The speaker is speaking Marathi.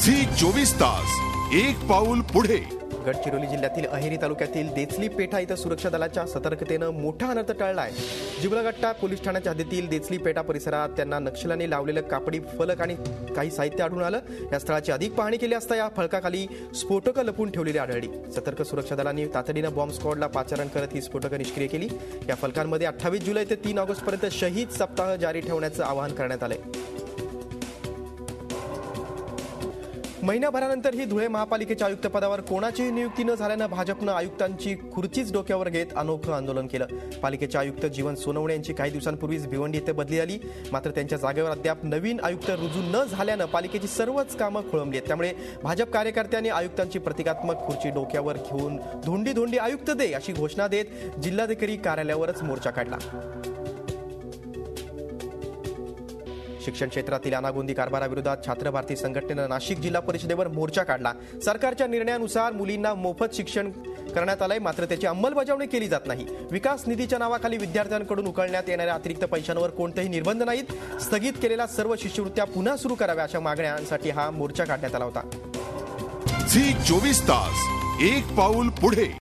झी 24 तास एक पाऊल पुढे। गडचिरोली जिल्ह्यातील अहेरी तालुक्यातील देचली पेठा इथं सुरक्षा दलाच्या सतर्कतेने मोठा अनर्थ टळलाय। जिबलगट्टा पोलीस ठाण्याच्या हद्दीतील देचली पेठा परिसरात त्यांना नक्षल्यांनी लावलेलं कापडी फलक आणि काही साहित्य आढळून आलं। या स्थळाची अधिक पाहणी केली असता या फलकाखाली स्फोटकं लपून ठेवलेली आढळली। सतर्क सुरक्षा दलांनी तातडीनं बॉम्ब स्क्वॉडला पाचारण करत ही स्फोटकं निष्क्रिय केली। या फलकांमध्ये 28 जुलै ते 3 ऑगस्ट पर्यंत शहीद सप्ताह जारी ठेवण्याचं आवाहन करण्यात आलंय। महिनाभरानंतर ही धुळे महापालिकेच्या आयुक्त पदावर कोणाचीही नियुक्ती न झाल्यानं भाजपनं आयुक्तांची खुर्चीच डोक्यावर घेत अनोखं आंदोलन केलं। पालिकेचे आयुक्त जीवन सोनवणे यांची काही दिवसांपूर्वीच भिवंडी येथे बदली झाली, मात्र त्यांच्या जागेवर अद्याप नवीन आयुक्त रुजू न झाल्यानं पालिकेची सर्वच कामं खोळंबली आहेत। त्यामुळे भाजप कार्यकर्त्यांनी आयुक्तांची प्रतिकात्मक खुर्ची डोक्यावर घेऊन धोंडी धोंडी आयुक्त दे अशी घोषणा देत जिल्हाधिकारी कार्यालयावरच मोर्चा काढला। शिक्षण क्षेत्रातील अनागोंदी कारभाराविरोधात छात्र भारती संघटनेनं नाशिक जिल्हा परिषदेवर मोर्चा काढला। सरकारच्या निर्णयानुसार मुलींना मोफत शिक्षण करण्यात आलंय, मात्र त्याची अंमलबजावणी केली जात नाही। विकास निधीच्या नावाखाली विद्यार्थ्यांकडून उकळण्यात येणाऱ्या अतिरिक्त पैशांवर कोणतेही निर्बंध नाहीत। स्थगित केलेल्या सर्व शिष्यवृत्त्या पुन्हा सुरू कराव्या अशा मागण्यांसाठी हा मोर्चा काढण्यात आला होता। झी 24 तास एक पाऊल पुढे।